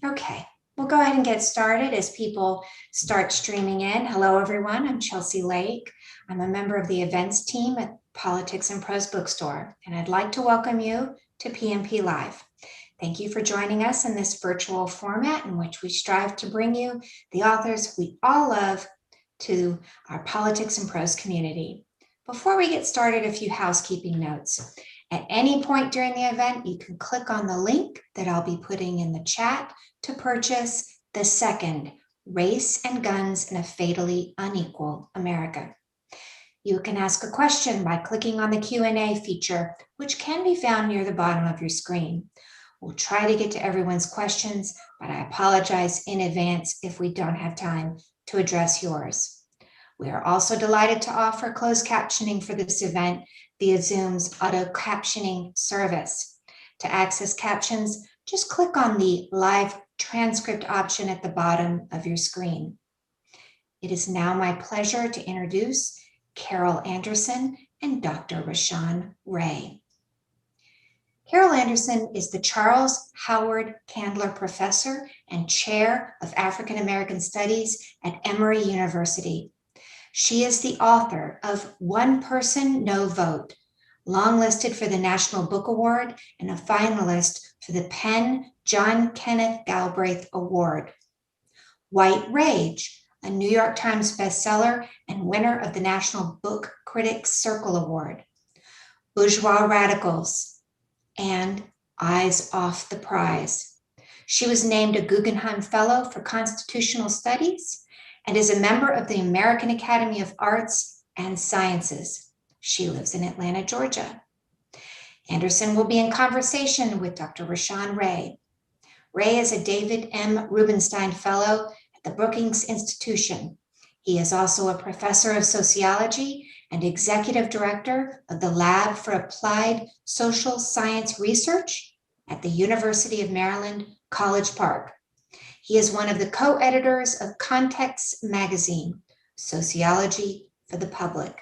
Okay, we'll go ahead and get started as people start streaming in. Hello, everyone. I'm Chelsea Lake. I'm a member of the events team at Politics and Prose Bookstore, and I'd like to welcome you to PMP Live. Thank you for joining us in this virtual format in which we strive to bring you the authors we all love to our Politics and Prose community. Before we get started, a few housekeeping notes. At any point during the event, you can click on the link that I'll be putting in the chat to purchase the second Race and Guns in a Fatally Unequal America. You can ask a question by clicking on the Q&A feature, which can be found near the bottom of your screen. We'll try to get to everyone's questions, but I apologize in advance if we don't have time to address yours. We are also delighted to offer closed captioning for this event via Zoom's auto captioning service. To access captions, just click on the live transcript option at the bottom of your screen. It is now my pleasure to introduce Carol Anderson and Dr. Rashawn Ray. Carol Anderson is the Charles Howard Candler Professor and Chair of African American Studies at Emory University. She is the author of One Person, No Vote, longlisted for the National Book Award and a finalist for the Penn John Kenneth Galbraith Award. White Rage, a New York Times bestseller and winner of the National Book Critics Circle Award. Bourgeois Radicals, and Eyes Off the Prize. She was named a Guggenheim Fellow for Constitutional Studies and is a member of the American Academy of Arts and Sciences. She lives in Atlanta, Georgia. Anderson will be in conversation with Dr. Rashawn Ray. Ray is a David M. Rubenstein Fellow at the Brookings Institution. He is also a professor of sociology and executive director of the Lab for Applied Social Science Research at the University of Maryland, College Park. He is one of the co-editors of Context Magazine, Sociology for the Public.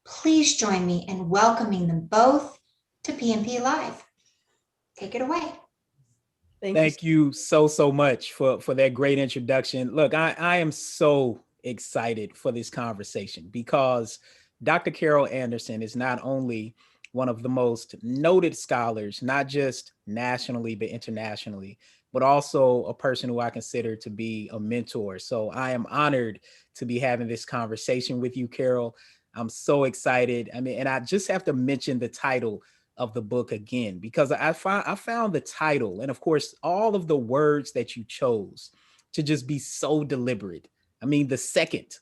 Please join me in welcoming them both to PMP Live. Take it away. Thank you so much for that great introduction. Look, I am so excited for this conversation because Dr. Carol Anderson is not only one of the most noted scholars, not just nationally, but internationally, but also a person who I consider to be a mentor. So I am honored to be having this conversation with you, Carol. I'm so excited. I mean, and I just have to mention the title of the book again, because I found the title and of course, all of the words that you chose to just be so deliberate. I mean, the second,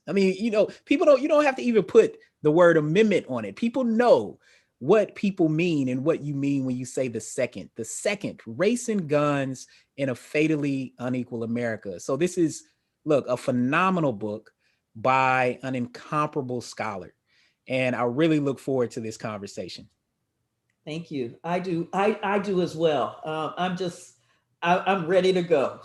people you don't have to even put the word amendment on it. People know what people mean and what you mean when you say the second, race and guns in a fatally unequal America. So this is, look, a phenomenal book by an incomparable scholar. And I really look forward to this conversation. Thank you. I do as well. I'm ready to go.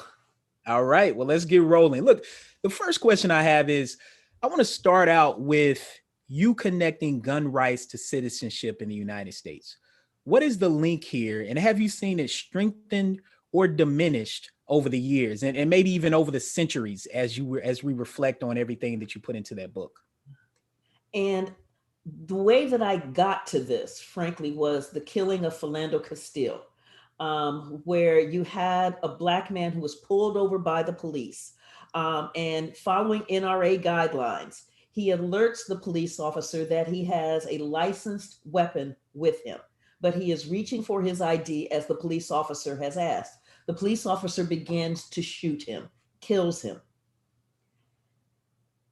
All right, well, let's get rolling. Look, the first question I have is, I want to start out with you connecting gun rights to citizenship in the United States. What is the link here? And have you seen it strengthened or diminished over the years and maybe even over the centuries as we reflect on everything that you put into that book? And the way that I got to this, frankly, was the killing of Philando Castile, where you had a Black man who was pulled over by the police, and following NRA guidelines, he alerts the police officer that he has a licensed weapon with him, but he is reaching for his ID as the police officer has asked. The police officer begins to shoot him, kills him.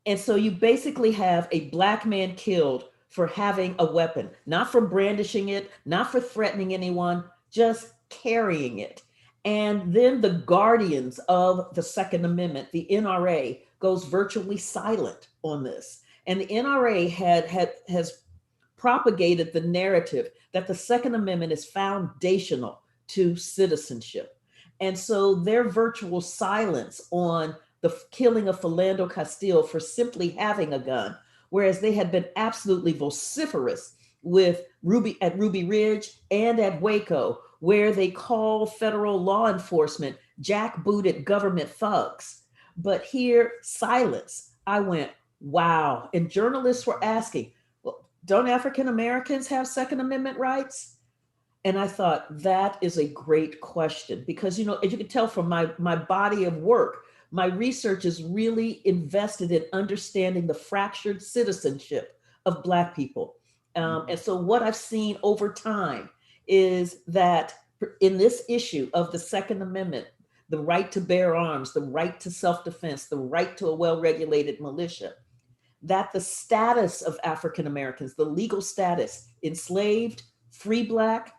And so you basically have a Black man killed for having a weapon, not for brandishing it, not for threatening anyone, just carrying it. And then the guardians of the Second Amendment, the NRA, goes virtually silent on this. And the NRA has propagated the narrative that the Second Amendment is foundational to citizenship. And so their virtual silence on the killing of Philando Castile for simply having a gun, whereas they had been absolutely vociferous with Ruby Ridge and at Waco, where they call federal law enforcement jackbooted government thugs. But here, silence. I went, wow. And journalists were asking, well, don't African Americans have Second Amendment rights? And I thought that is a great question because, you know, as you can tell from my body of work, my research is really invested in understanding the fractured citizenship of Black people. And so what I've seen over time is that in this issue of the Second Amendment, the right to bear arms, the right to self-defense, the right to a well-regulated militia, that the status of African Americans, the legal status, enslaved, free Black,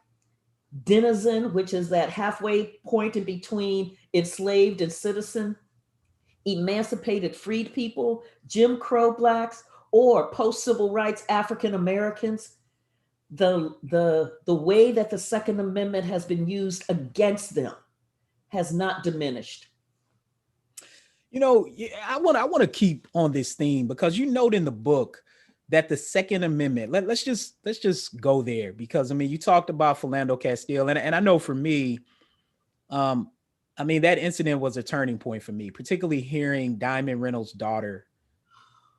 denizen, which is that halfway point in between enslaved and citizen, emancipated freed people, Jim Crow Blacks, or post-civil rights African Americans, the way that the Second Amendment has been used against them has not diminished. You know, I want to keep on this theme because you note in the book that the Second Amendment, let's just go there because I mean, you talked about Philando Castile, and I know for me, I mean, that incident was a turning point for me, particularly hearing Diamond Reynolds' daughter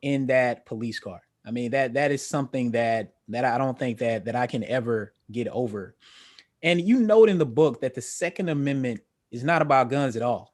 in that police car. I mean, that is something that I don't think that I can ever get over. And you note in the book that the Second Amendment is not about guns at all.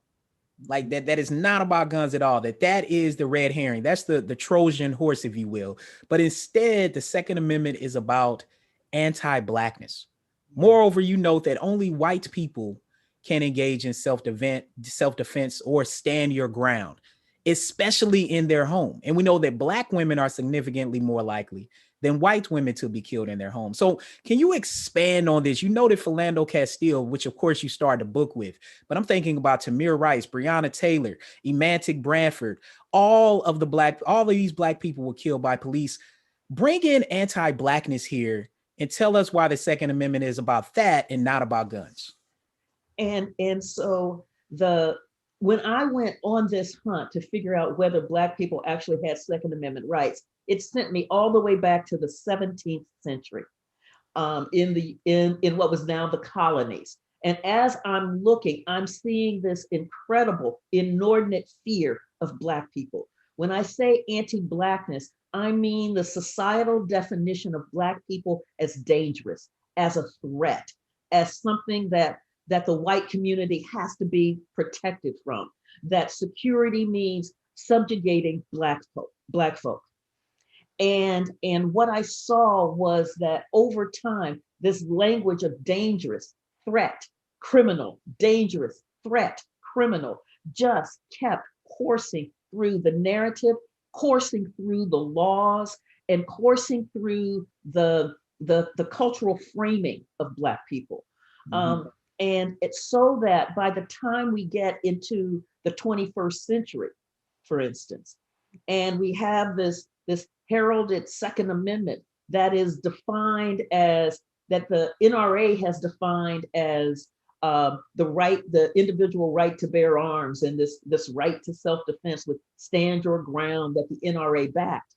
Like that is not about guns at all. That is the red herring. That's the Trojan horse, if you will. But instead, the Second Amendment is about anti-Blackness. Moreover, you note that only white people can engage in self-defense or stand your ground, especially in their home. And we know that Black women are significantly more likely than white women to be killed in their home. So can you expand on this? You noted Philando Castile, which of course you started the book with, but I'm thinking about Tamir Rice, Breonna Taylor, Emantic Bradford, all of these Black people were killed by police. Bring in anti-Blackness here and tell us why the Second Amendment is about that and not about guns. And so when I went on this hunt to figure out whether Black people actually had Second Amendment rights, it sent me all the way back to the 17th century, in what was now the colonies. And as I'm looking, I'm seeing this incredible, inordinate fear of Black people. When I say anti-Blackness, I mean the societal definition of Black people as dangerous, as a threat, as something that the white community has to be protected from, that security means subjugating Black folk. And what I saw was that over time, this language of dangerous, threat, criminal, dangerous, threat, criminal, just kept coursing through the narrative, coursing through the laws, and coursing through the cultural framing of Black people. Mm-hmm. And it's so that by the time we get into the 21st century, for instance, and we have this heralded Second Amendment that is defined as, that the NRA has defined as the individual right to bear arms, and this right to self-defense with stand your ground that the NRA backed,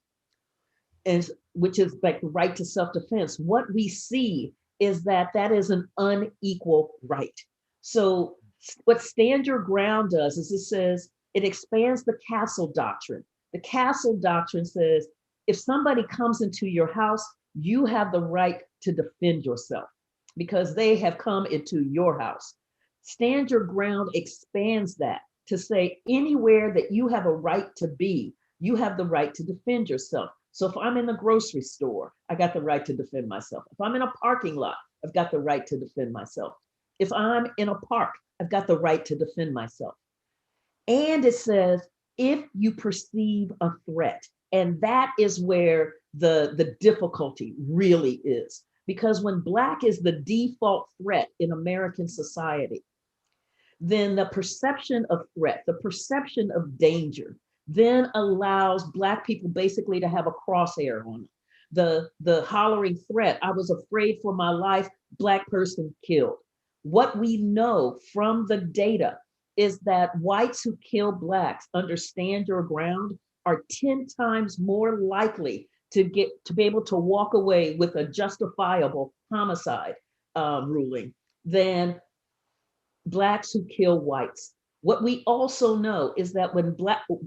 and which is like the right to self-defense. What we see is that is an unequal right. So what stand your ground does is it expands the castle doctrine. The castle doctrine says, if somebody comes into your house, you have the right to defend yourself because they have come into your house. Stand your ground expands that to say anywhere that you have a right to be, you have the right to defend yourself. So if I'm in the grocery store, I got the right to defend myself. If I'm in a parking lot, I've got the right to defend myself. If I'm in a park, I've got the right to defend myself. And it says, if you perceive a threat, and that is where the difficulty really is. Because when Black is the default threat in American society, then the perception of threat, the perception of danger, then allows Black people basically to have a crosshair on them. The hollering threat, I was afraid for my life, Black person killed. What we know from the data is that whites who kill Blacks under stand your ground are 10 times more likely to be able to walk away with a justifiable homicide ruling than Blacks who kill whites. What we also know is that when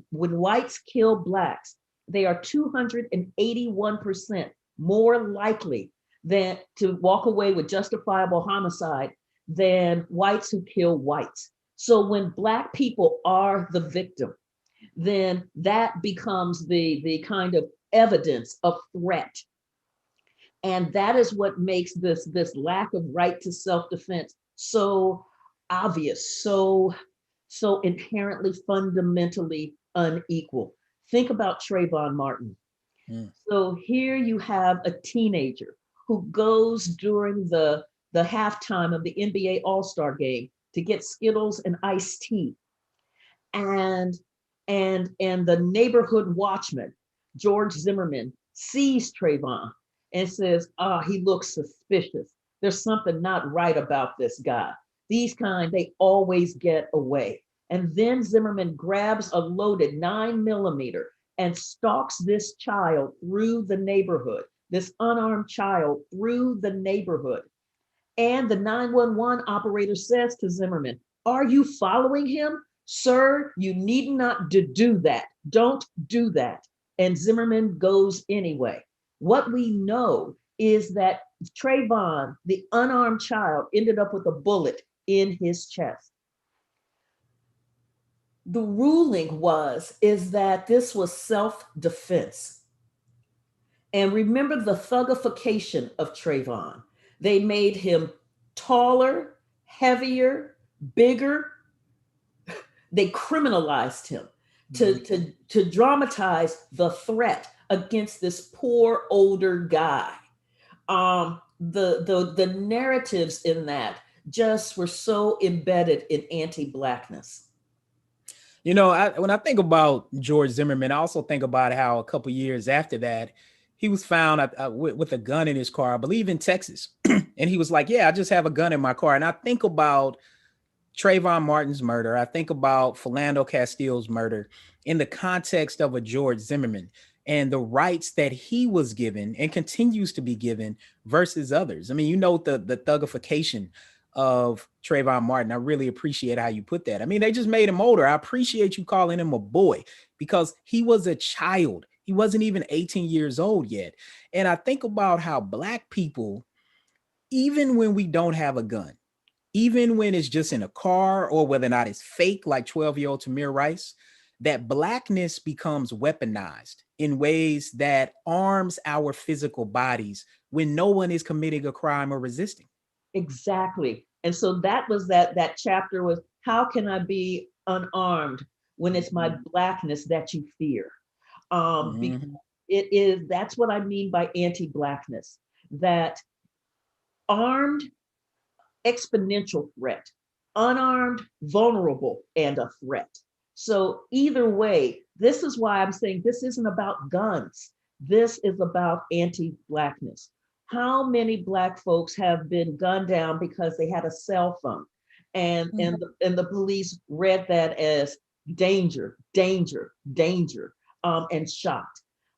whites kill Blacks, they are 281% more likely than to walk away with justifiable homicide than whites who kill whites. So when Black people are the victim, then that becomes the kind of evidence of threat. And that is what makes this lack of right to self-defense so obvious, so inherently fundamentally unequal. Think about Trayvon Martin. So here you have a teenager who goes during the halftime of the NBA All-Star game to get Skittles and iced tea. And the neighborhood watchman, George Zimmerman, sees Trayvon and says, he looks suspicious. There's something not right about this guy. These kind, they always get away. And then Zimmerman grabs a loaded 9mm and stalks this child through the neighborhood, this unarmed child through the neighborhood. And the 911 operator says to Zimmerman, "Are you following him? Sir, you need not to do that. Don't do that." And Zimmerman goes anyway. What we know is that Trayvon, the unarmed child, ended up with a bullet in his chest. The ruling is that this was self-defense. And remember the thugification of Trayvon. They made him taller, heavier, bigger. They criminalized him to dramatize the threat against this poor older guy. The narratives in that just were so embedded in anti-Blackness. You know, when I think about George Zimmerman, I also think about how a couple years after that, he was found with a gun in his car, I believe in Texas. And he was like, "Yeah, I just have a gun in my car." And I think about Trayvon Martin's murder. I think about Philando Castile's murder in the context of a George Zimmerman and the rights that he was given and continues to be given versus others. I mean, you know, the thugification of Trayvon Martin. I really appreciate how you put that. I mean, they just made him older. I appreciate you calling him a boy because he was a child. He wasn't even 18 years old yet. And I think about how Black people, even when we don't have a gun, even when it's just in a car or whether or not it's fake, like 12-year-old Tamir Rice, that Blackness becomes weaponized in ways that arms our physical bodies when no one is committing a crime or resisting. Exactly. And so that was that chapter was, how can I be unarmed when it's my Blackness that you fear? Because that's what I mean by anti-Blackness, that armed, exponential threat, unarmed, vulnerable, and a threat. So either way, this is why I'm saying this isn't about guns. This is about anti-Blackness. How many Black folks have been gunned down because they had a cell phone and the police read that as danger, danger, danger, and shot?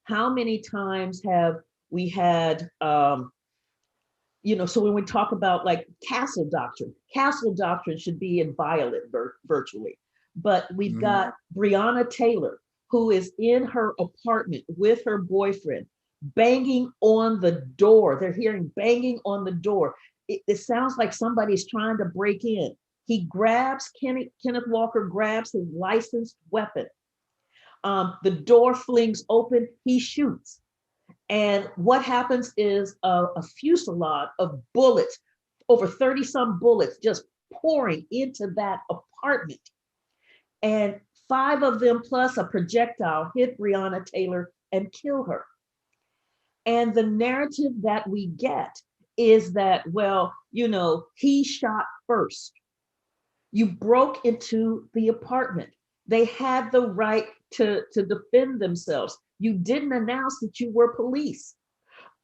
How many times have we had, so when we talk about like castle doctrine should be inviolate virtually. But we've got Breonna Taylor, who is in her apartment with her boyfriend, banging on the door. They're hearing banging on the door. It sounds like somebody's trying to break in. Kenneth Walker grabs his licensed weapon. The door flings open, he shoots. And what happens is a fusillade of bullets, over 30 some bullets just pouring into that apartment. And 5 of them plus a projectile hit Breonna Taylor and kill her. And the narrative that we get is that, well, he shot first. You broke into the apartment. They had the right to defend themselves. You didn't announce that you were police.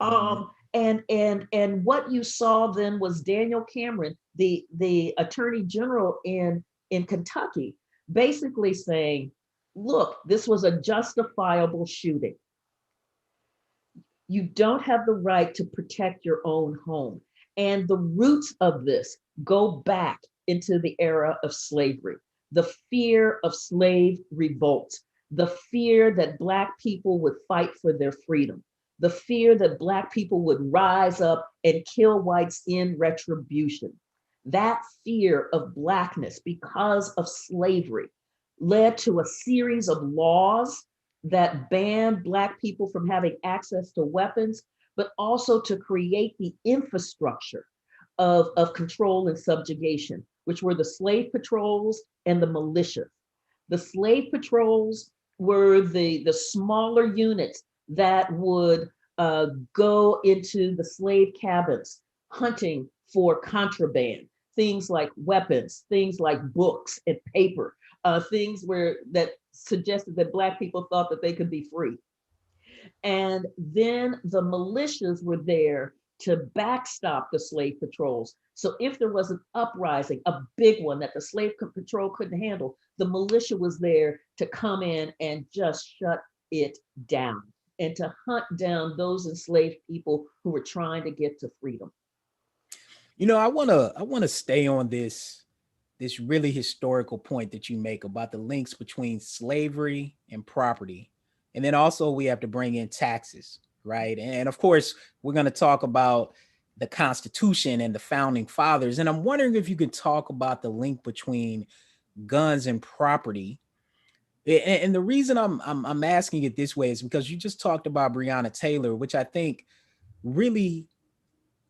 And what you saw then was Daniel Cameron, the attorney general in Kentucky, basically saying, look, this was a justifiable shooting. You don't have the right to protect your own home. And the roots of this go back into the era of slavery, the fear of slave revolts, the fear that Black people would fight for their freedom, the fear that Black people would rise up and kill whites in retribution. That fear of Blackness because of slavery led to a series of laws that banned Black people from having access to weapons, but also to create the infrastructure of control and subjugation, which were the slave patrols and the militias. The slave patrols were the smaller units that would go into the slave cabins hunting for contraband, things like weapons, things like books and paper, things that suggested that Black people thought that they could be free. And then the militias were there to backstop the slave patrols. So if there was an uprising, a big one that the slave patrol couldn't handle, the militia was there to come in and just shut it down and to hunt down those enslaved people who were trying to get to freedom. You know, I wanna stay on this really historical point that you make about the links between slavery and property. And then also we have to bring in taxes, right? And of course, we're going to talk about the Constitution and the founding fathers. And I'm wondering if you could talk about the link between guns and property. And the reason I'm asking it this way is because you just talked about Breonna Taylor, which I think really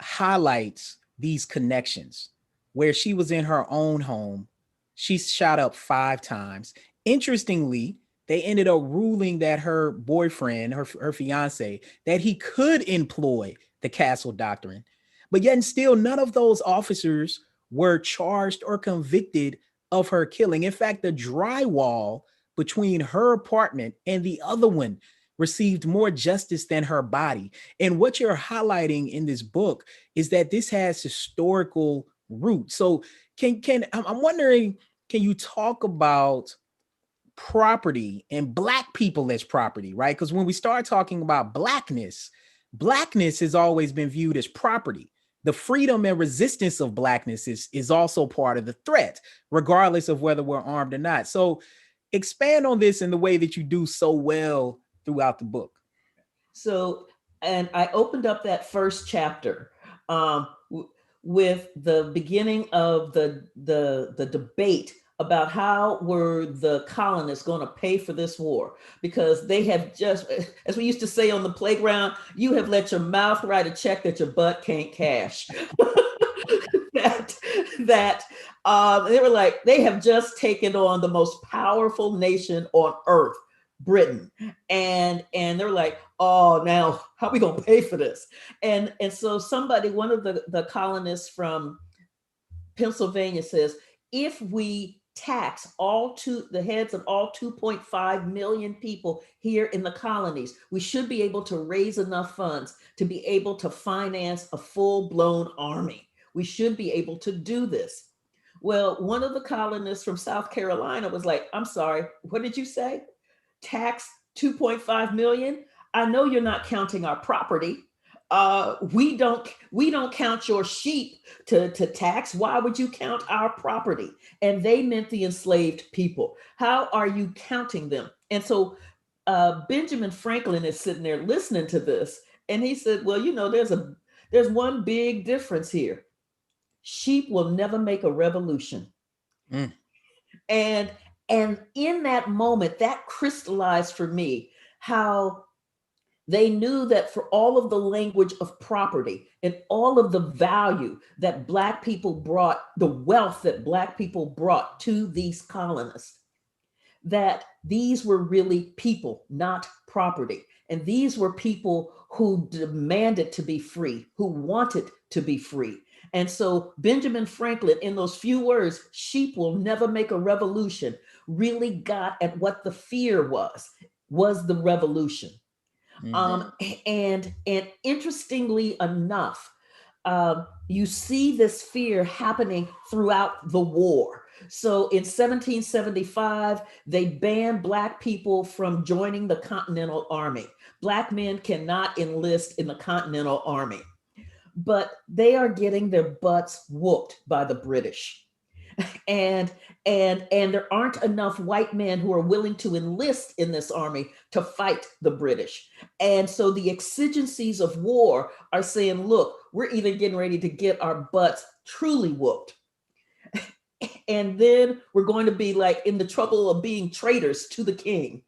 highlights these connections where she was in her own home. She shot up 5 times. Interestingly, they ended up ruling that her boyfriend, her fiance, that he could employ the castle doctrine. But yet and still, none of those officers were charged or convicted of her killing. In fact, the drywall between her apartment and the other one received more justice than her body. And what you're highlighting in this book is that this has historical roots. So I'm wondering, can you talk about property and Black people as property, right? Because when we start talking about Blackness has always been viewed as property. The freedom and resistance of Blackness is also part of the threat, regardless of whether we're armed or not. So expand on this in the way that you do so well throughout the book. So, and I opened up that first chapter with the beginning of the debate about how were the colonists going to pay for this war, because they have just, as we used to say on the playground, you have let your mouth write a check that your butt can't cash. They were like, they have just taken on the most powerful nation on earth, Britain, and they're like, oh, now how are we gonna pay for this? And so one of the colonists from Pennsylvania says, if we tax the heads of all 2.5 million people here in the colonies, we should be able to raise enough funds to be able to finance a full-blown army. We should be able to do this. Well, one of the colonists from South Carolina was like, I'm sorry, what did you say? Tax 2.5 million? I know you're not counting our property. We don't count your sheep to tax. Why would you count our property? And they meant the enslaved people. How are you counting them? And so Benjamin Franklin is sitting there listening to this, and he said, well, there's one big difference here. Sheep will never make a revolution. Mm. And in that moment, that crystallized for me how they knew that for all of the language of property and all of the value that Black people brought, the wealth that Black people brought to these colonists, that these were really people, not property. And these were people who demanded to be free, who wanted to be free. And so Benjamin Franklin, in those few words, sheep will never make a revolution, really got at what the fear was the revolution. Mm-hmm. And interestingly enough, you see this fear happening throughout the war. So in 1775, they banned Black people from joining the Continental Army. Black men cannot enlist in the Continental Army. but they are getting their butts whooped by the British. And there aren't enough white men who are willing to enlist in this army to fight the British. And so the exigencies of war are saying, look, we're either getting ready to get our butts truly whooped, and then we're going to be like in the trouble of being traitors to the king,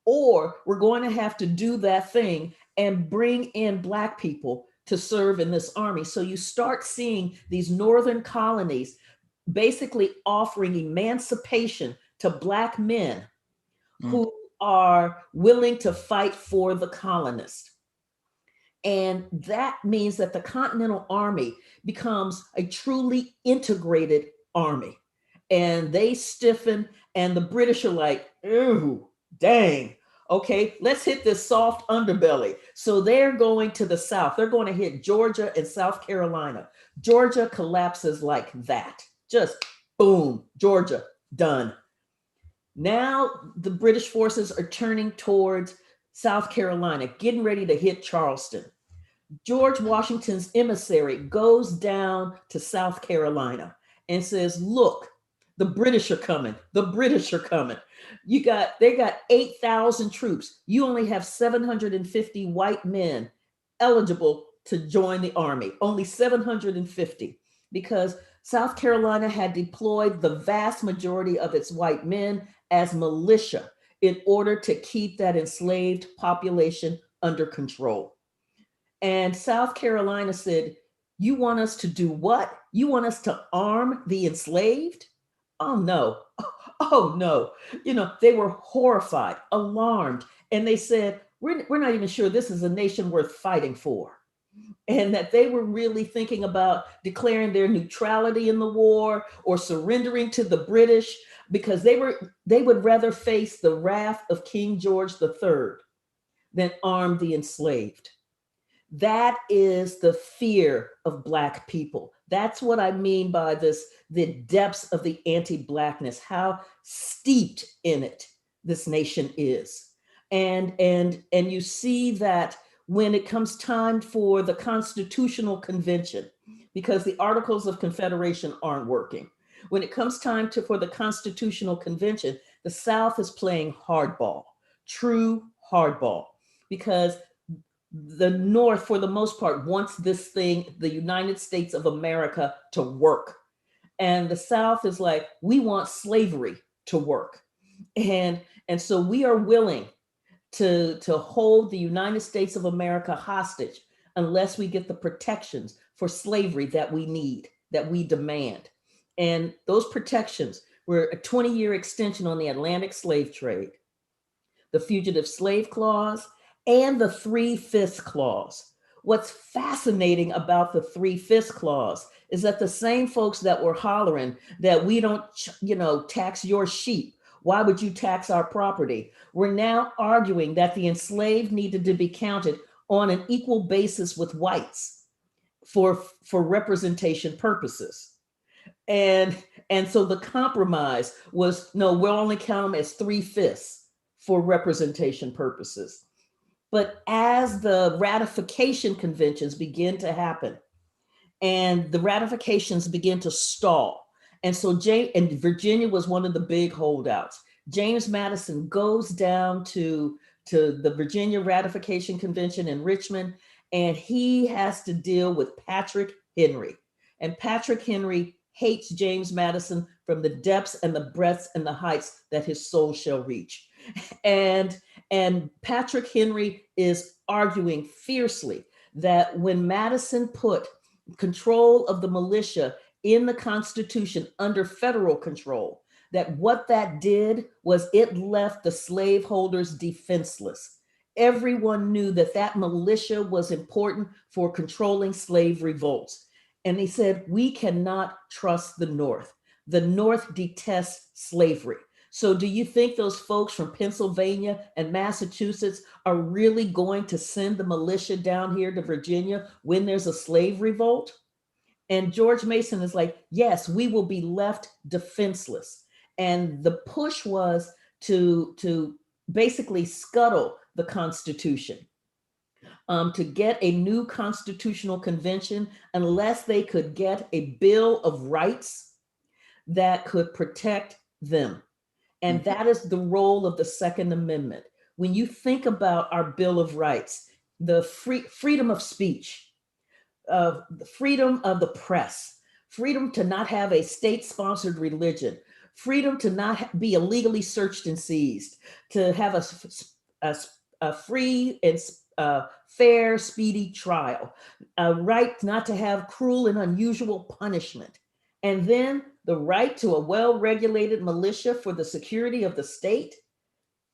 or we're going to have to do that thing and bring in Black people to serve in this army. So you start seeing these northern colonies basically offering emancipation to Black men who are willing to fight for the colonists. And that means that the Continental Army becomes a truly integrated army. And they stiffen, and the British are like, ooh, dang. Okay, let's hit this soft underbelly. So they're going to the south. They're going to hit Georgia and South Carolina. Georgia collapses like that. Just boom, Georgia, done. Now the British forces are turning towards South Carolina, getting ready to hit Charleston. George Washington's emissary goes down to South Carolina and says, look, the British are coming. The British are coming. They got 8,000 troops. You only have 750 white men eligible to join the army. Only 750, because South Carolina had deployed the vast majority of its white men as militia in order to keep that enslaved population under control. And South Carolina said, you want us to do what? You want us to arm the enslaved? Oh no. Oh no. They were horrified, alarmed, and they said, we're not even sure this is a nation worth fighting for. And that they were really thinking about declaring their neutrality in the war or surrendering to the British, because they would rather face the wrath of King George III than arm the enslaved. That is the fear of Black people. That's what I mean by the depths of the anti-Blackness, how steeped in it this nation is. And you see that when it comes time for the Constitutional Convention, because the Articles of Confederation aren't working. When it comes time for the Constitutional Convention, the South is playing hardball, true hardball, because the North, for the most part, wants this thing, the United States of America, to work. And the South is like, we want slavery to work. And so we are willing to hold the United States of America hostage unless we get the protections for slavery that we need, that we demand. And those protections were a 20-year extension on the Atlantic slave trade, the Fugitive Slave Clause, and the 3/5 clause. What's fascinating about the 3/5 clause is that the same folks that were hollering that we don't, tax your sheep, why would you tax our property? We're now arguing that the enslaved needed to be counted on an equal basis with whites for representation purposes. And so the compromise was, no, we'll only count them as 3/5 for representation purposes. But as the ratification conventions begin to happen and the ratifications begin to stall, and so Virginia was one of the big holdouts. James Madison goes down to the Virginia Ratification Convention in Richmond, and he has to deal with Patrick Henry. And Patrick Henry hates James Madison from the depths and the breadths and the heights that his soul shall reach. And Patrick Henry is arguing fiercely that when Madison put control of the militia in the Constitution under federal control, that what that did was it left the slaveholders defenseless. Everyone knew that militia was important for controlling slave revolts. And they said, we cannot trust the North. The North detests slavery. So do you think those folks from Pennsylvania and Massachusetts are really going to send the militia down here to Virginia when there's a slave revolt? And George Mason is like, yes, we will be left defenseless. And the push was to basically scuttle the Constitution. to get a new constitutional convention unless they could get a Bill of Rights that could protect them. And that is the role of the Second Amendment. When you think about our Bill of Rights, the freedom of speech, the freedom of the press, freedom to not have a state-sponsored religion, freedom to not be illegally searched and seized, to have a free and fair, speedy trial, a right not to have cruel and unusual punishment, and then the right to a well-regulated militia for the security of the state.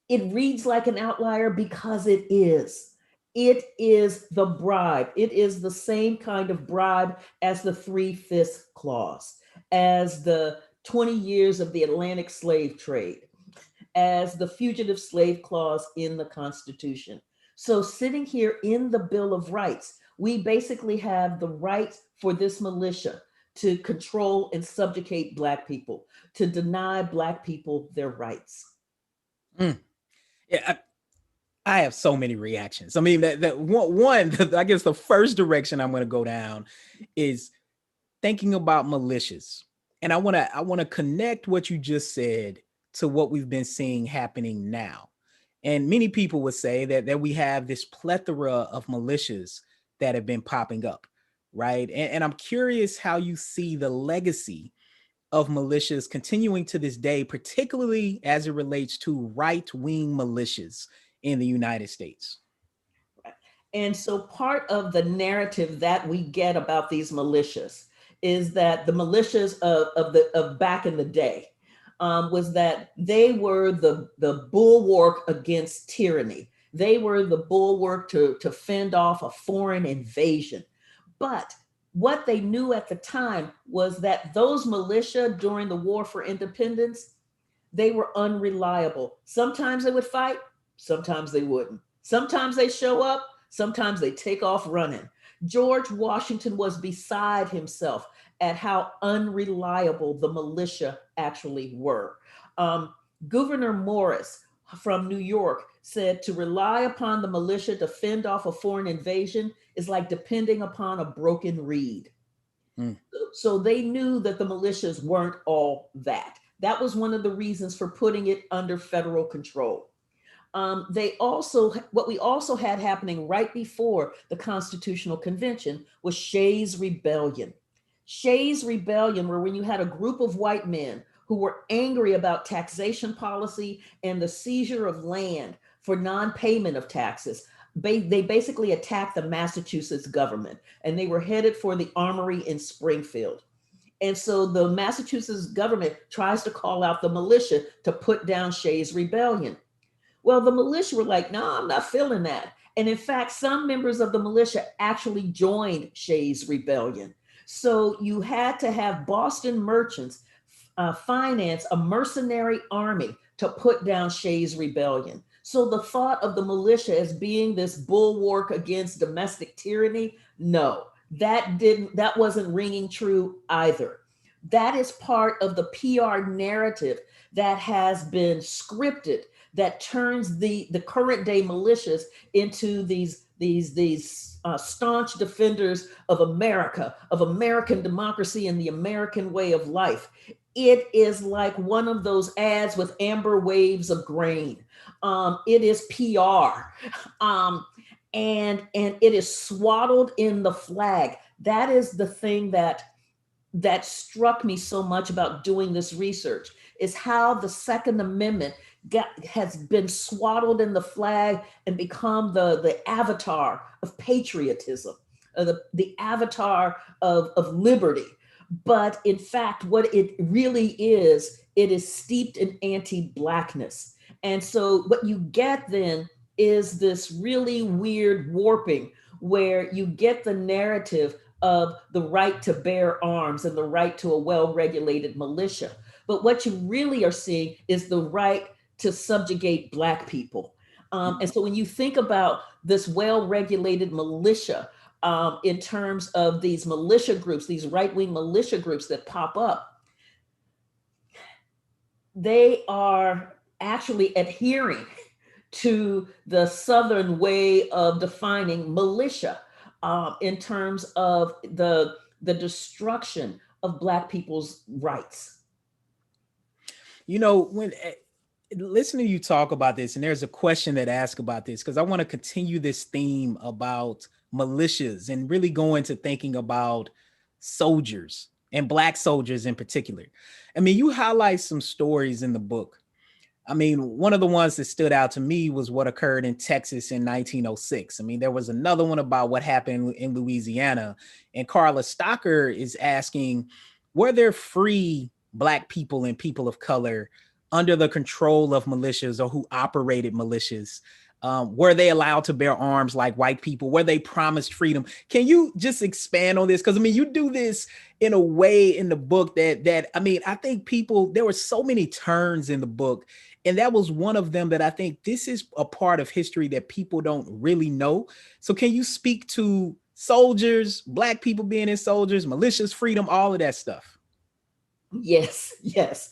It reads like an outlier because it is. It is the bribe. It is the same kind of bribe as the 3/5 clause, as the 20 years of the Atlantic slave trade, as the fugitive slave clause in the Constitution. So sitting here in the Bill of Rights, we basically have the right for this militia to control and subjugate Black people, to deny Black people their rights. Yeah, I have so many reactions. I mean, that one, I guess the first direction I'm going to go down is thinking about militias. And I want to connect what you just said to what we've been seeing happening now. And many people would say that we have this plethora of militias that have been popping up, right? And I'm curious how you see the legacy of militias continuing to this day, particularly as it relates to right-wing militias in the United States. And so part of the narrative that we get about these militias is that the militias of back in the day was that they were the bulwark against tyranny. They were the bulwark to fend off a foreign invasion. But what they knew at the time was that those militia during the War for Independence, they were unreliable. Sometimes they would fight, sometimes they wouldn't. Sometimes they show up, sometimes they take off running. George Washington was beside himself at how unreliable the militia actually were. Gouverneur Morris from New York said to rely upon the militia to fend off a foreign invasion is like depending upon a broken reed. So they knew that the militias weren't all that. That was one of the reasons for putting it under federal control. What we also had happening right before the Constitutional Convention was Shays' Rebellion. Shays' Rebellion, where when you had a group of white men who were angry about taxation policy and the seizure of land for non-payment of taxes, they basically attacked the Massachusetts government, and they were headed for the armory in Springfield. And so the Massachusetts government tries to call out the militia to put down Shays' Rebellion. Well, the militia were like, no, I'm not feeling that. And in fact, some members of the militia actually joined Shays' Rebellion. So you had to have Boston merchants finance a mercenary army to put down Shays' Rebellion. So the thought of the militia as being this bulwark against domestic tyranny, no, that wasn't ringing true either. That is part of the PR narrative that has been scripted that turns the current day militias into these staunch defenders of America, of American democracy and the American way of life. It is like one of those ads with amber waves of grain. It is PR, and it is swaddled in the flag. That is the thing that struck me so much about doing this research, is how the Second Amendment has been swaddled in the flag and become the avatar of patriotism, the avatar of liberty. But in fact, what it really is, it is steeped in anti-Blackness. And so what you get then is this really weird warping where you get the narrative of the right to bear arms and the right to a well-regulated militia. But what you really are seeing is the right to subjugate Black people. And so when you think about this well-regulated militia, in terms of these militia groups, these right-wing militia groups that pop up, they are actually adhering to the Southern way of defining militia in terms of the destruction of Black people's rights. You know, when listening to you talk about this, and there's a question that asks about this, because I want to continue this theme about militias and really go into thinking about soldiers and Black soldiers in particular. I mean, you highlight some stories in the book. I mean, one of the ones that stood out to me was what occurred in Texas in 1906. I mean, there was another one about what happened in Louisiana. And Carla Stocker is asking, were there free Black people and people of color under the control of militias, or who operated militias? Were they allowed to bear arms like white people? Were they promised freedom? Can you just expand on this? Because I mean, you do this in a way in the book that I mean, I think there were so many turns in the book, and that was one of them that I think this is a part of history that people don't really know. So can you speak to soldiers, Black people being in soldiers, militias, freedom, all of that stuff? Yes, yes.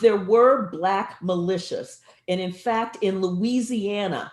There were Black militias. And in fact, in Louisiana,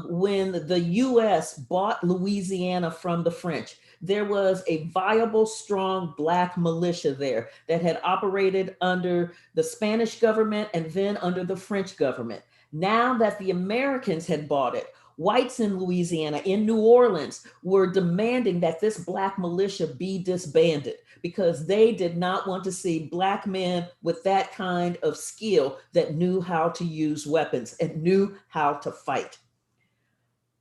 when the US bought Louisiana from the French, there was a viable, strong Black militia there that had operated under the Spanish government and then under the French government. Now that the Americans had bought it, whites in Louisiana, in New Orleans, were demanding that this Black militia be disbanded because they did not want to see Black men with that kind of skill that knew how to use weapons and knew how to fight.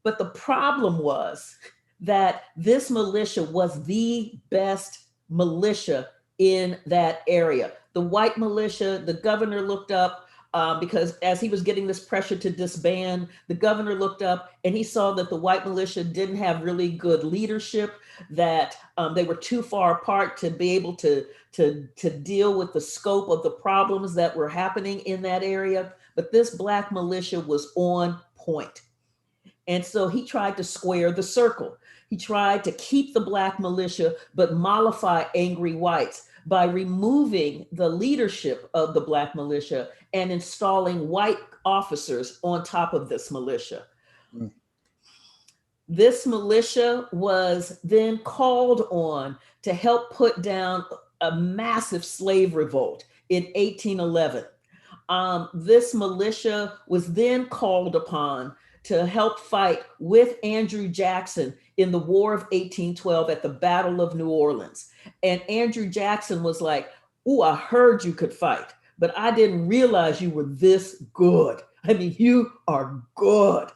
But the problem was that this militia was the best militia in that area. The white militia, the governor looked up, because as he was getting this pressure to disband, the governor looked up and he saw that the white militia didn't have really good leadership, that they were too far apart to be able to deal with the scope of the problems that were happening in that area. But this Black militia was on point. And so he tried to square the circle. He tried to keep the Black militia, but mollify angry whites by removing the leadership of the Black militia and installing white officers on top of this militia. Mm. This militia was then called on to help put down a massive slave revolt in 1811. This militia was then called upon to help fight with Andrew Jackson in the War of 1812 at the Battle of New Orleans. And Andrew Jackson was like, "Ooh, I heard you could fight, but I didn't realize you were this good. I mean, you are good."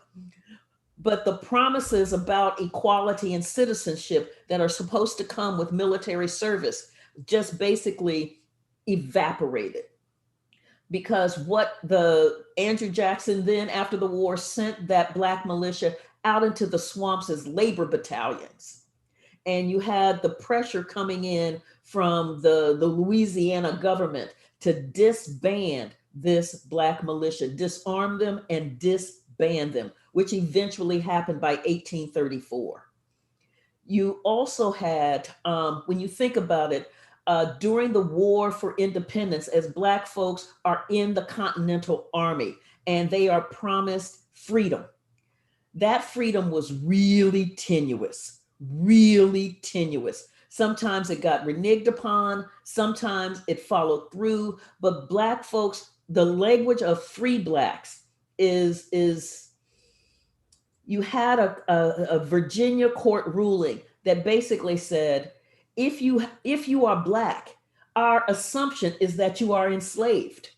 But the promises about equality and citizenship that are supposed to come with military service just basically evaporated. Because what the Andrew Jackson then after the war sent that Black militia out into the swamps as labor battalions. And you had the pressure coming in from the Louisiana government to disband this Black militia, disarm them and disband them, which eventually happened by 1834. You also had, when you think about it, during the War for Independence, as Black folks are in the Continental Army and they are promised freedom, that freedom was really tenuous, really tenuous. Sometimes it got reneged upon, sometimes it followed through, but Black folks, the language of free Blacks is you had a Virginia court ruling that basically said, if you are Black, our assumption is that you are enslaved,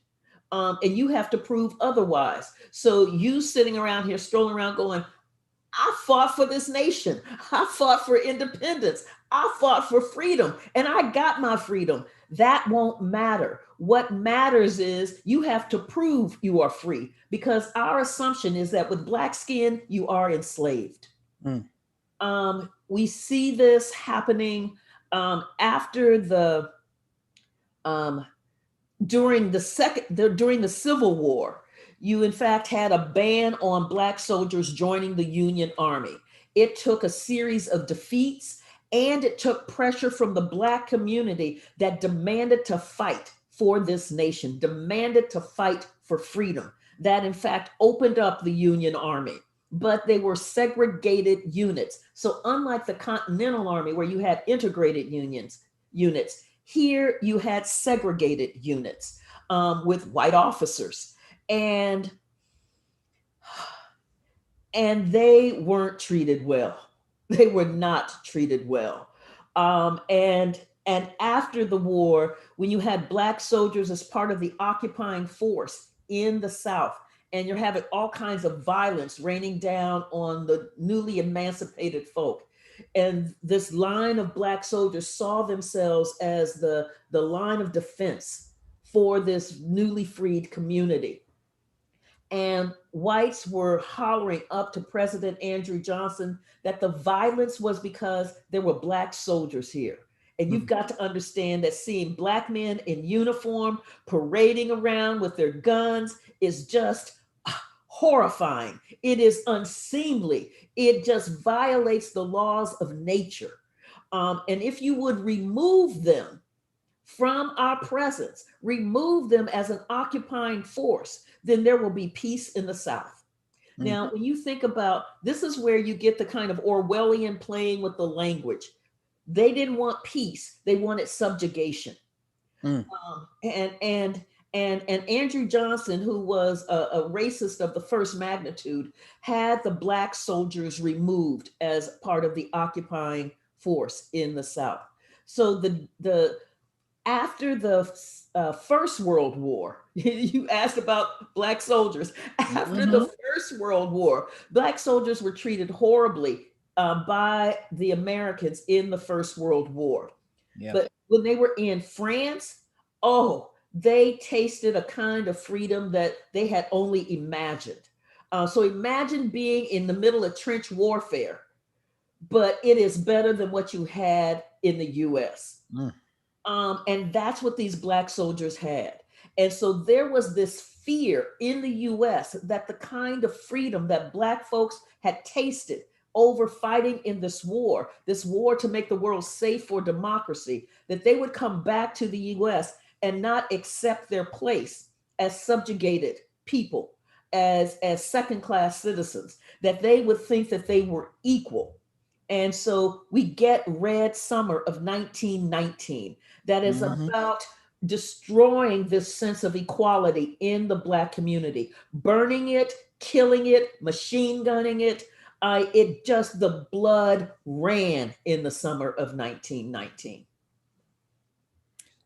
and you have to prove otherwise. So you sitting around here, strolling around going, "I fought for this nation. I fought for independence. I fought for freedom, and I got my freedom." That won't matter. What matters is you have to prove you are free, because our assumption is that with Black skin, you are enslaved. Mm. We see this happening after during the Civil War. You in fact had a ban on Black soldiers joining the Union Army. It took a series of defeats, and it took pressure from the Black community that demanded to fight for this nation, demanded to fight for freedom. that in fact opened up the Union Army, but they were segregated units. So unlike the Continental Army where you had integrated units, here you had segregated units with white officers. And they weren't treated well. They were not treated well. And after the war, when you had Black soldiers as part of the occupying force in the South, and you're having all kinds of violence raining down on the newly emancipated folk, and this line of Black soldiers saw themselves as the line of defense for this newly freed community. And whites were hollering up to President Andrew Johnson that the violence was because there were Black soldiers here. And you've got to understand that seeing Black men in uniform parading around with their guns is just horrifying. It is unseemly. It just violates the laws of nature. And if you would remove them from our presence, remove them as an occupying force, then there will be peace in the South. Now, when you think about, this is where you get the kind of Orwellian playing with the language. They didn't want peace; they wanted subjugation. And Andrew Johnson, who was a racist of the first magnitude, had the Black soldiers removed as part of the occupying force in the South. So after the First World War, you asked about Black soldiers. After the First World War, Black soldiers were treated horribly by the Americans in the First World War. Yeah. But when they were in France, they tasted a kind of freedom that they had only imagined. So imagine being in the middle of trench warfare, but it is better than what you had in the US. And that's what these Black soldiers had. And so there was this fear in the US that the kind of freedom that Black folks had tasted over fighting in this war to make the world safe for democracy, that they would come back to the US and not accept their place as subjugated people, as second-class citizens, that they would think that they were equal. And so we get Red Summer of 1919 that is about destroying this sense of equality in the Black community, burning it, killing it, machine gunning it. The blood ran in the summer of 1919.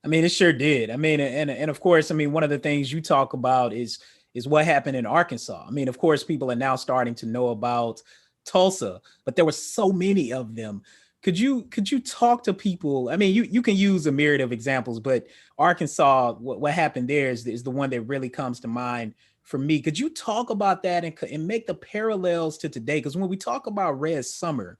I mean, it sure did. I mean, and of course, I mean, one of the things you talk about is what happened in Arkansas. I mean, of course, people are now starting to know about Tulsa, but there were so many of them. Could you talk to people? I mean, you can use a myriad of examples, but Arkansas, what happened there is the one that really comes to mind for me. Could you talk about that and make the parallels to today? Because when we talk about Red Summer,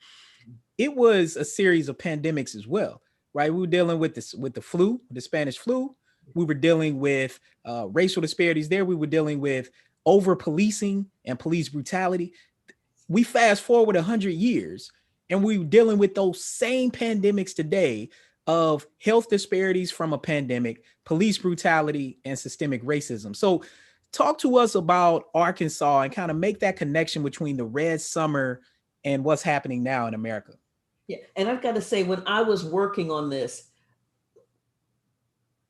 it was a series of pandemics as well, right? We were dealing with the flu, the Spanish flu. We were dealing with racial disparities there. We were dealing with over policing and police brutality. We fast forward 100 years and we're dealing with those same pandemics today of health disparities from a pandemic, police brutality, and systemic racism. So talk to us about Arkansas and kind of make that connection between the Red Summer and what's happening now in America. Yeah, and I've got to say, when I was working on this,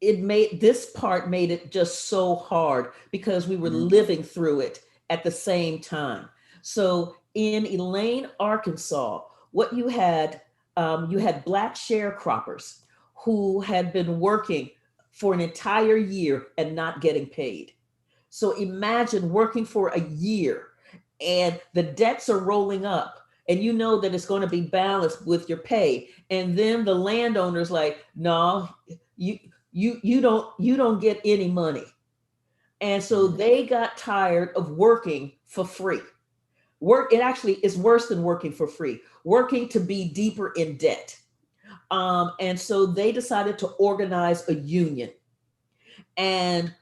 this part made it just so hard because we were living through it at the same time. So in Elaine, Arkansas, what you had Black sharecroppers who had been working for an entire year and not getting paid. So imagine working for a year and the debts are rolling up and you know that it's going to be balanced with your pay. And then the landowner's like, no, you don't get any money. And so they got tired of working for free. It actually is worse than working for free, working to be deeper in debt. And so they decided to organize a union. And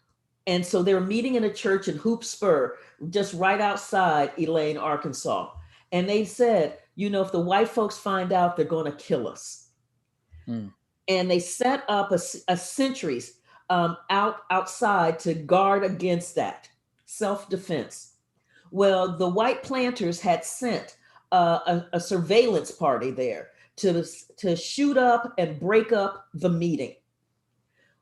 so they were meeting in a church in Hoop Spur, just right outside Elaine, Arkansas. And they said, if the white folks find out, they're going to kill us. And they set up a sentries outside to guard against that. self-defense. Well, the white planters had sent a surveillance party there to shoot up and break up the meeting.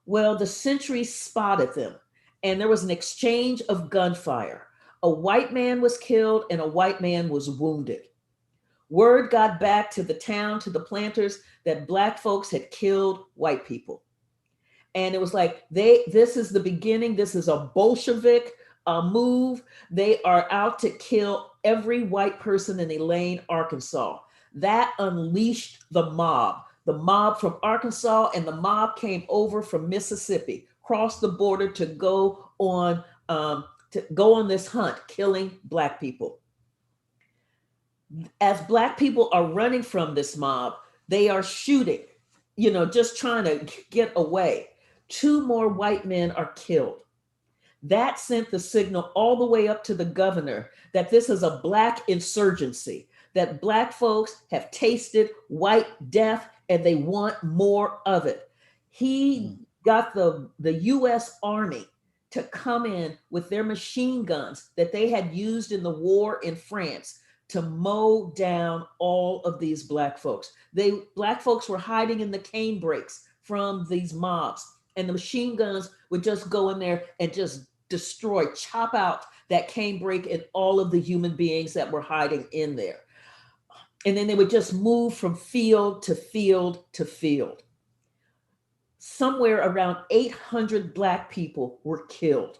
Well, the sentries spotted them, and there was an exchange of gunfire. A white man was killed and a white man was wounded. Word got back to the town, to the planters, that Black folks had killed white people. And it was like, this is the beginning. This is a Bolshevik move. They are out to kill every white person in Elaine, Arkansas. That unleashed the mob from Arkansas, and the mob came over from Mississippi, crossed the border to go on this hunt, killing Black people. As Black people are running from this mob, they are shooting, just trying to get away. 2 more white men are killed. That sent the signal all the way up to the governor that this is a Black insurgency, that Black folks have tasted white death and they want more of it. He got the US Army to come in with their machine guns that they had used in the war in France to mow down all of these Black folks. Black folks were hiding in the cane brakes from these mobs, and the machine guns would just go in there and just destroy, chop out that cane brake and all of the human beings that were hiding in there. And then they would just move from field to field to field. Somewhere around 800 Black people were killed.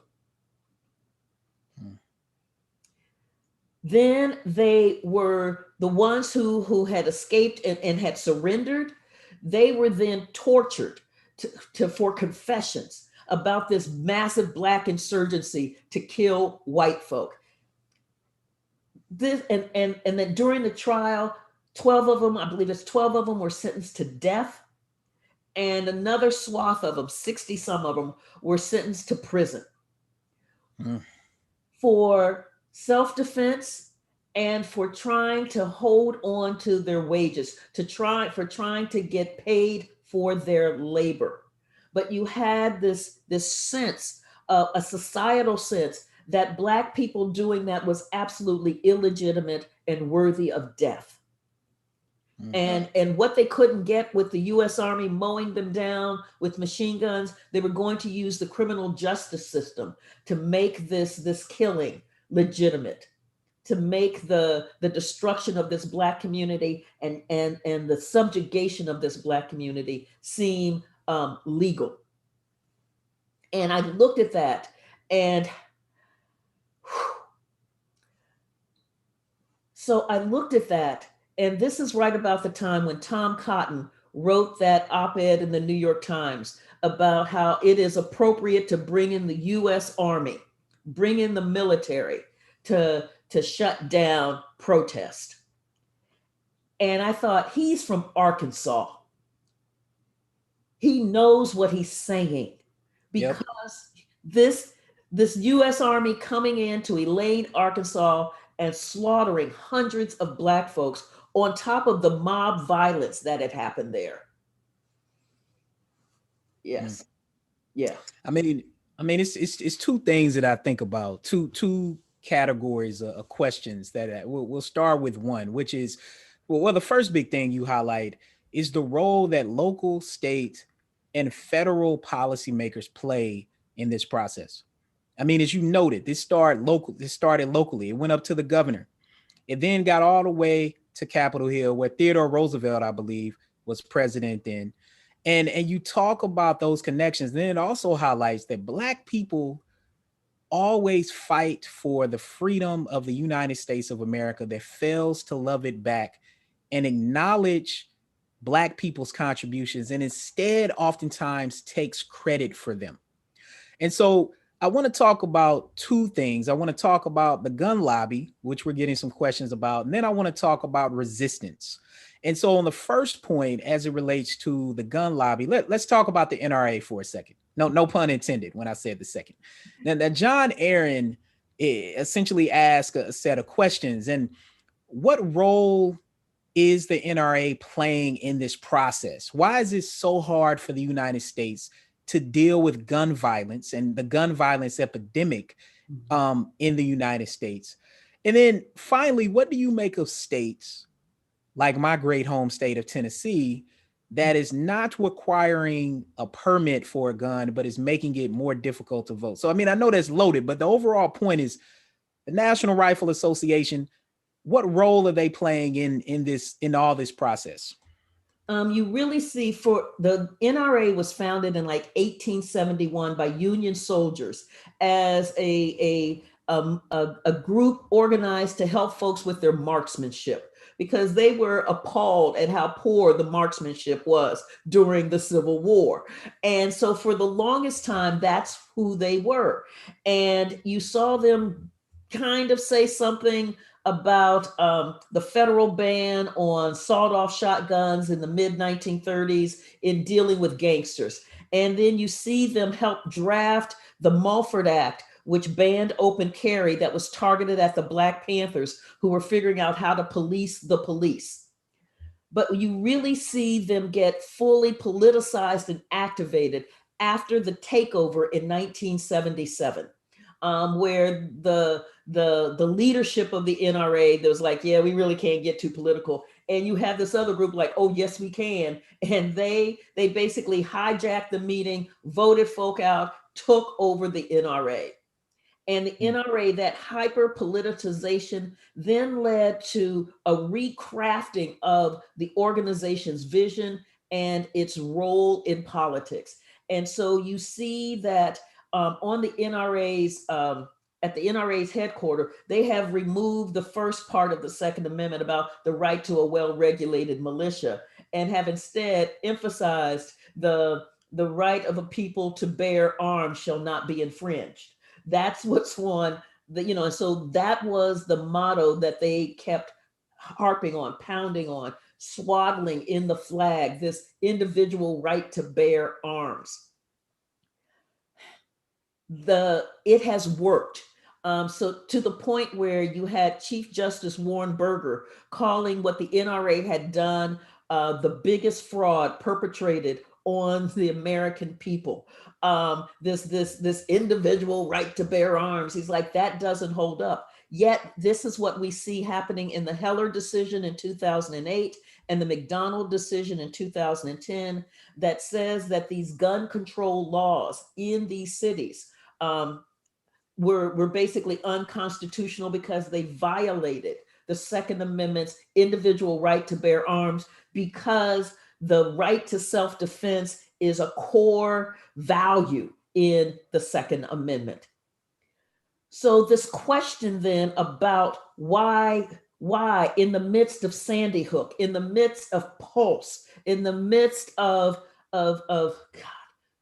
Then they were the ones who had escaped and had surrendered. They were then tortured for confessions about this massive Black insurgency to kill white folk. And then during the trial, 12 of them, I believe it's 12 of them, were sentenced to death. And another swath of them, 60 some of them, were sentenced to prison for self-defense and for trying to hold on to their wages, for trying to get paid for their labor. But you had this sense, a societal sense, that Black people doing that was absolutely illegitimate and worthy of death. And what they couldn't get with the US Army mowing them down with machine guns, they were going to use the criminal justice system to make this killing legitimate, to make the destruction of this Black community and the subjugation of this Black community seem legal. And I looked at that, and so I looked at that, and this is right about the time when Tom Cotton wrote that op-ed in the New York Times about how it is appropriate to bring in the US Army, bring in the military to shut down protest. And I thought, he's from Arkansas. He knows what he's saying, because this US Army coming into Elaine, Arkansas, and slaughtering hundreds of Black folks on top of the mob violence that had happened there. Yes. Yeah. I mean, it's 2 things that I think about, two categories of questions that we'll start with one, which is, well, the first big thing you highlight is the role that local, state, and federal policymakers play in this process. I mean, as you noted, this started locally. It went up to the governor. It then got all the way to Capitol Hill, where Theodore Roosevelt, I believe, was president then. And you talk about those connections. Then it also highlights that Black people always fight for the freedom of the United States of America that fails to love it back and acknowledge Black people's contributions, and instead oftentimes takes credit for them. And so I want to talk about 2 things. I want to talk about the gun lobby, which we're getting some questions about, and then I want to talk about resistance. And so on the first point, as it relates to the gun lobby, let's talk about the NRA for a second. No pun intended when I said the second. Now John Aaron essentially asked a set of questions. And what role is the NRA playing in this process? Why is it so hard for the United States to deal with gun violence and the gun violence epidemic in the United States. And then finally, what do you make of states like my great home state of Tennessee that is not requiring a permit for a gun, but is making it more difficult to vote? So, I mean, I know that's loaded, but the overall point is the National Rifle Association, what role are they playing in all this process? You really see, for the NRA was founded in like 1871 by Union soldiers as a group organized to help folks with their marksmanship, because they were appalled at how poor the marksmanship was during the Civil War. And so for the longest time, that's who they were. And you saw them kind of say something about the federal ban on sawed-off shotguns in the mid-1930s in dealing with gangsters. And then you see them help draft the Mulford Act, which banned open carry, that was targeted at the Black Panthers, who were figuring out how to police the police. But you really see them get fully politicized and activated after the takeover in 1977. Where the leadership of the NRA, there was like, yeah, we really can't get too political. And you have this other group like, oh, yes, we can. And they basically hijacked the meeting, voted folk out, took over the NRA. And the NRA, that hyper politicization, then led to a recrafting of the organization's vision and its role in politics. And so you see that on the NRA's, at the NRA's headquarters, they have removed the first part of the Second Amendment about the right to a well-regulated militia, and have instead emphasized the right of a people to bear arms shall not be infringed. That's what's on the, and so that was the motto that they kept harping on, pounding on, swaddling in the flag, this individual right to bear arms. It has worked. So to the point where you had Chief Justice Warren Burger calling what the NRA had done the biggest fraud perpetrated on the American people. This individual right to bear arms. He's like, that doesn't hold up. Yet this is what we see happening in the Heller decision in 2008 and the McDonald decision in 2010, that says that these gun control laws in these cities were basically unconstitutional because they violated the Second Amendment's individual right to bear arms, because the right to self-defense is a core value in the Second Amendment. So this question then about why in the midst of Sandy Hook, in the midst of Pulse, in the midst of God,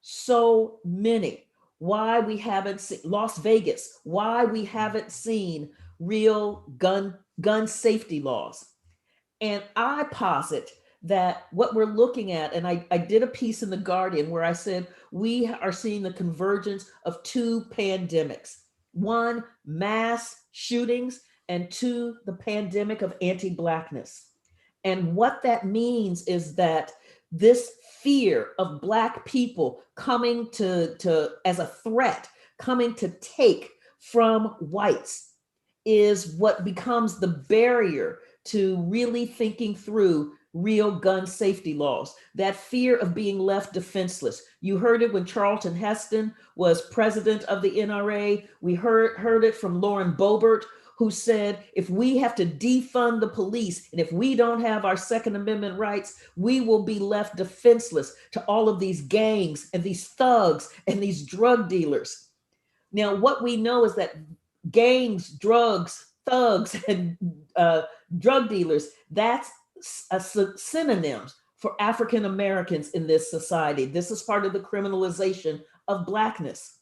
so many, why we haven't seen Las Vegas, why we haven't seen real gun safety laws. And I posit that what we're looking at, and I did a piece in The Guardian where I said we are seeing the convergence of two pandemics. One, mass shootings, and two, the pandemic of anti-Blackness. And what that means is that this fear of Black people coming to as a threat, coming to take from whites, is what becomes the barrier to really thinking through real gun safety laws. That fear of being left defenseless. You heard it when Charlton Heston was president of the NRA. We heard it from Lauren Boebert, who said, if we have to defund the police and if we don't have our Second Amendment rights, we will be left defenseless to all of these gangs and these thugs and these drug dealers. Now, what we know is that gangs, drugs, thugs, and drug dealers, that's synonyms for African Americans in this society. This is part of the criminalization of Blackness.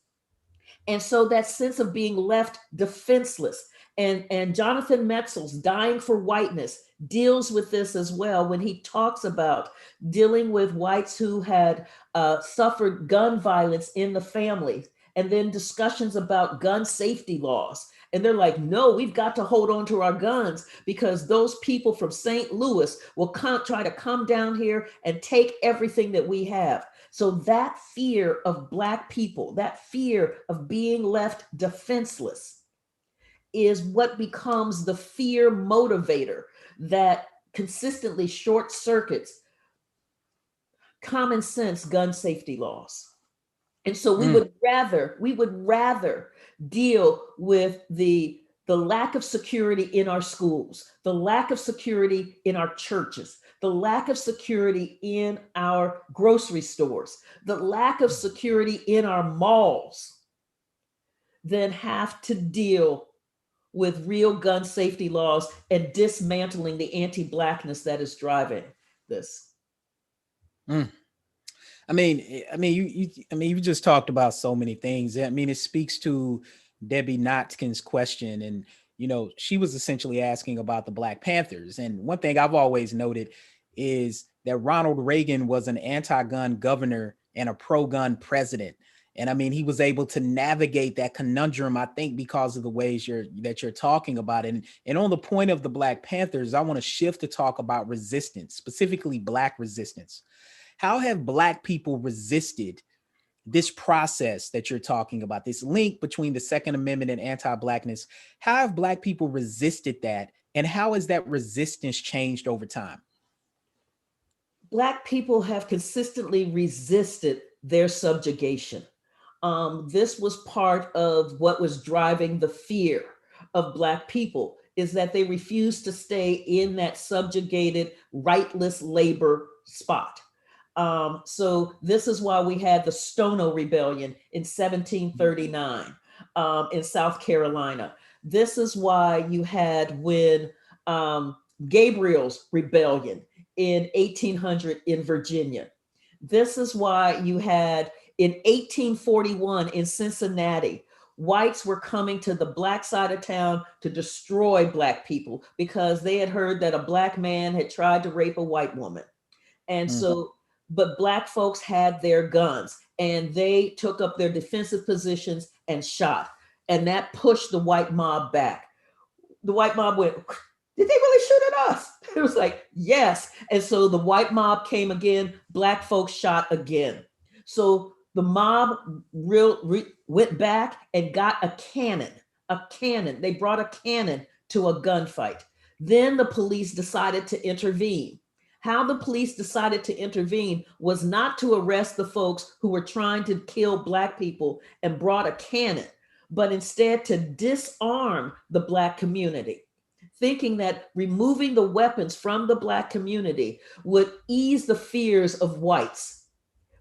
And so that sense of being left defenseless, and Jonathan Metzl's Dying for Whiteness deals with this as well when he talks about dealing with whites who had suffered gun violence in the family, and then discussions about gun safety laws. And they're like, no, we've got to hold on to our guns because those people from St. Louis will try to come down here and take everything that we have. So that fear of Black people, that fear of being left defenseless, is what becomes the fear motivator that consistently short circuits common sense gun safety laws. And so we would rather deal with the lack of security in our schools, the lack of security in our churches, the lack of security in our grocery stores, the lack of security in our malls, than have to deal with real gun safety laws and dismantling the anti-Blackness that is driving this. You just talked about so many things. I mean, it speaks to Debbie Notkin's question, and she was essentially asking about the Black Panthers. And one thing I've always noted is that Ronald Reagan was an anti-gun governor and a pro-gun president. And I mean, he was able to navigate that conundrum, I think, because of the ways that you're talking about it. And on the point of the Black Panthers, I want to shift to talk about resistance, specifically Black resistance. How have Black people resisted this process that you're talking about, this link between the Second Amendment and anti-Blackness? How have Black people resisted that? And how has that resistance changed over time? Black people have consistently resisted their subjugation. This was part of what was driving the fear of Black people, is that they refused to stay in that subjugated, rightless labor spot. So this is why we had the Stono Rebellion in 1739 in South Carolina. This is why you had when Gabriel's Rebellion in 1800 in Virginia. This is why you had in 1841 in Cincinnati, whites were coming to the Black side of town to destroy Black people because they had heard that a Black man had tried to rape a white woman. And so, but Black folks had their guns and they took up their defensive positions and shot. And that pushed the white mob back. The white mob went, did they really shoot at us? It was like, yes. And so the white mob came again, Black folks shot again. So the mob went back and got a cannon. They brought a cannon to a gunfight. Then the police decided to intervene. How the police decided to intervene was not to arrest the folks who were trying to kill Black people and brought a cannon, but instead to disarm the Black community, thinking that removing the weapons from the Black community would ease the fears of whites.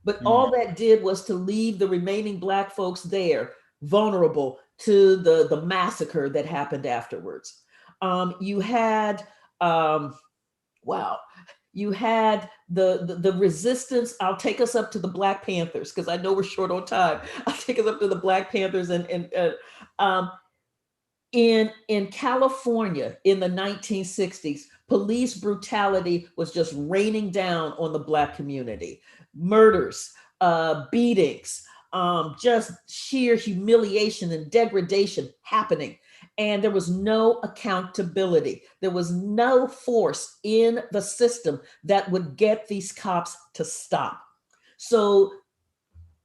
But all that did was to leave the remaining Black folks there, vulnerable to the massacre that happened afterwards. You had the resistance. I'll take us up to the Black Panthers because I know we're short on time. I'll take us up to the Black Panthers in California in the 1960s. Police brutality was just raining down on the Black community. Murders, beatings, just sheer humiliation and degradation happening. And there was no accountability. There was no force in the system that would get these cops to stop. So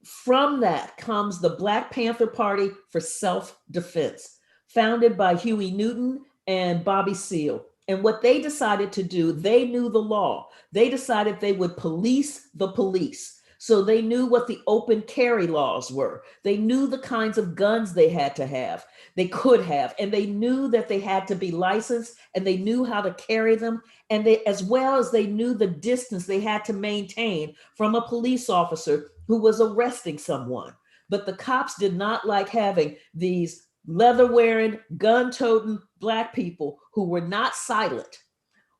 from that comes the Black Panther Party for Self-Defense, founded by Huey Newton and Bobby Seale. And what they decided to do, they knew the law. They decided they would police the police. So they knew what the open carry laws were. They knew the kinds of guns they had to have, they could have, and they knew that they had to be licensed and they knew how to carry them. And they, as well as they knew the distance they had to maintain from a police officer who was arresting someone. But the cops did not like having these leather-wearing, gun-toting Black people who were not silent,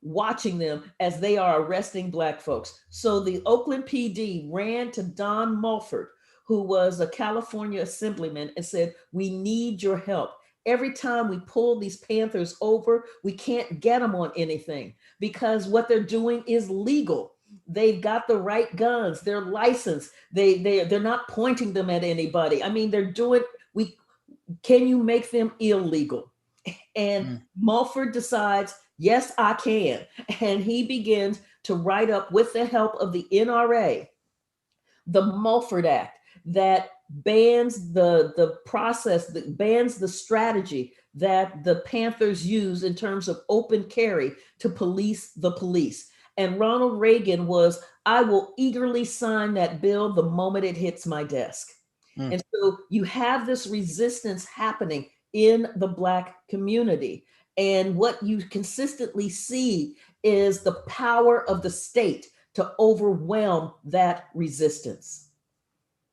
watching them as they are arresting Black folks. So the Oakland PD ran to Don Mulford, who was a California assemblyman, and said, we need your help. Every time we pull these Panthers over, we can't get them on anything because what they're doing is legal. They've got the right guns, they're licensed, they're not pointing them at anybody. I mean, they're doing, can you make them illegal? And Mulford decides, yes, I can. And he begins to write up, with the help of the NRA, the Mulford Act that bans the process, that bans the strategy that the Panthers use in terms of open carry to police the police. And Ronald Reagan was, I will eagerly sign that bill the moment it hits my desk. And so you have this resistance happening in the Black community. And what you consistently see is the power of the state to overwhelm that resistance.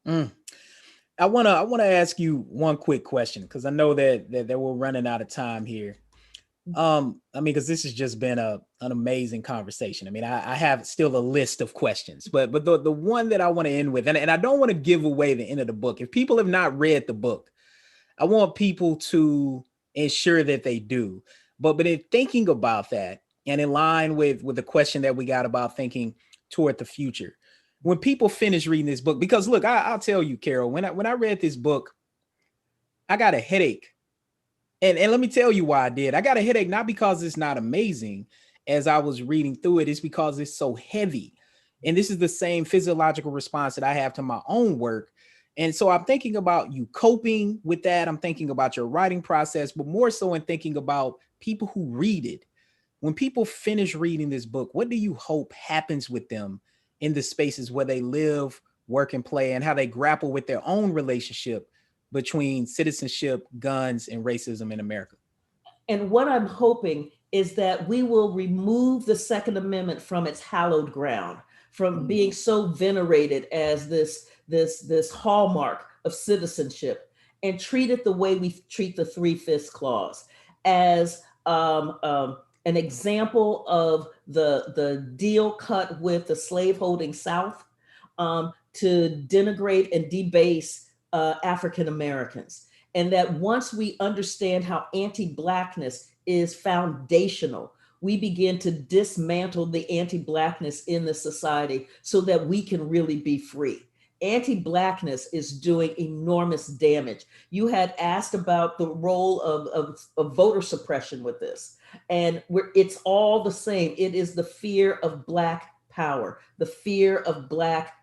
I wanna ask you one quick question, because I know that we're running out of time here. I mean, because this has just been an amazing conversation. I mean, I have still a list of questions, but the one that I want to end with, and I don't want to give away the end of the book. If people have not read the book, I want people to ensure that they do. But in thinking about that, and in line with the question that we got about thinking toward the future, when people finish reading this book, because look, I'll tell you, Carol, when I read this book, I got a headache. And let me tell you why I did. I got a headache, not because it's not amazing as I was reading through it, it's because it's so heavy. And this is the same physiological response that I have to my own work. And so I'm thinking about you coping with that. I'm thinking about your writing process, but more so in thinking about people who read it. When people finish reading this book, what do you hope happens with them in the spaces where they live, work, and play, and how they grapple with their own relationship between citizenship, guns, and racism in America? And what I'm hoping is that we will remove the Second Amendment from its hallowed ground, from being so venerated as this hallmark of citizenship, and treat it the way we treat the Three-Fifths Clause, as an example of the deal cut with the slaveholding South to denigrate and debase African Americans. And that once we understand how anti-Blackness is foundational, we begin to dismantle the anti-Blackness in the society so that we can really be free. Anti-Blackness is doing enormous damage. You had asked about the role of voter suppression with this, and it's all the same. It is the fear of Black power, the fear of Black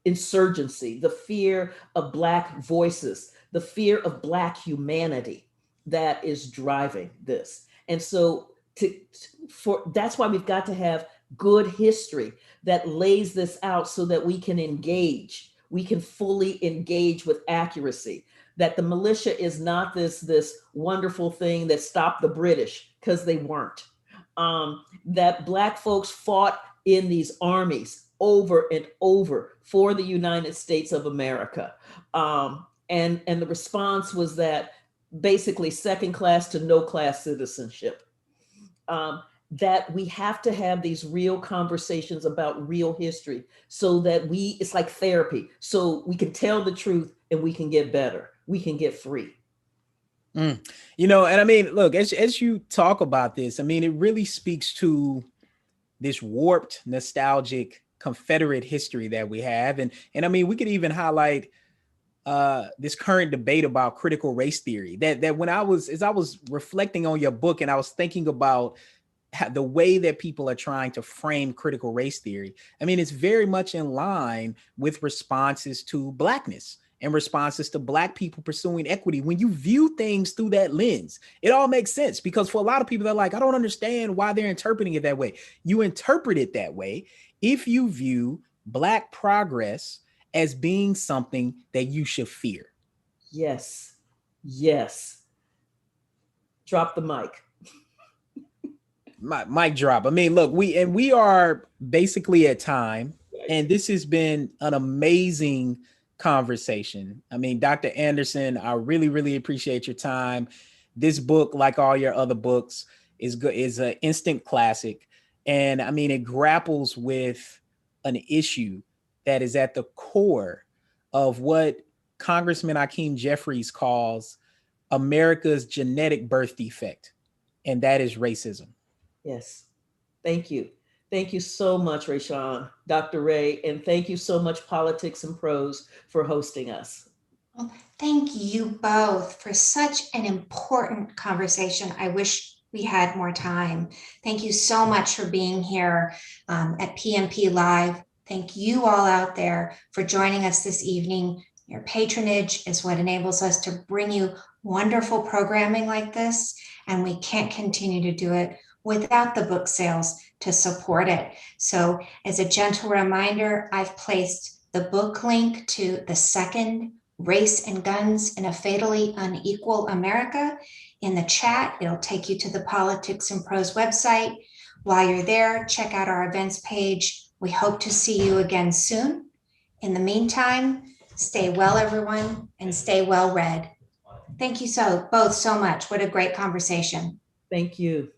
insurgency, the fear of Black voices, the fear of Black humanity that is driving this. And so that's why we've got to have good history that lays this out so that we can engage. We can fully engage with accuracy, that the militia is not this wonderful thing that stopped the British, because they weren't. That Black folks fought in these armies over and over for the United States of America. And the response was that basically second class to no class citizenship. That we have to have these real conversations about real history so that it's like therapy. So we can tell the truth and we can get better. We can get free. You know, and I mean, look, as you talk about this, I mean, it really speaks to this warped, nostalgic Confederate history that we have. And I mean, we could even highlight this current debate about critical race theory, that as I was reflecting on your book and I was thinking about the way that people are trying to frame critical race theory, I mean, it's very much in line with responses to Blackness and responses to Black people pursuing equity. When you view things through that lens, it all makes sense, because for a lot of people, they're like, I don't understand why they're interpreting it that way. You interpret it that way if you view Black progress as being something that you should fear. Yes. Yes. Drop the mic. Mic drop. I mean, look, we are basically at time, and this has been an amazing conversation. I mean, Dr. Anderson, I really, really appreciate your time. This book, like all your other books, is an instant classic. And I mean, it grapples with an issue that is at the core of what Congressman Hakeem Jeffries calls America's genetic birth defect, and that is racism. Yes. Thank you. Thank you so much, Rashawn, Dr. Ray, and thank you so much, Politics and Prose, for hosting us. Well, thank you both for such an important conversation. I wish we had more time. Thank you so much for being here at PMP Live. Thank you all out there for joining us this evening. Your patronage is what enables us to bring you wonderful programming like this, and we can't continue to do it without the book sales to support it. So as a gentle reminder, I've placed the book link to the second Race and Guns in a Fatally Unequal America in the chat. It'll take you to the Politics and Prose website. While you're there, check out our events page. We hope to see you again soon. In the meantime, stay well, everyone, and stay well read. Thank you both so much. What a great conversation. Thank you.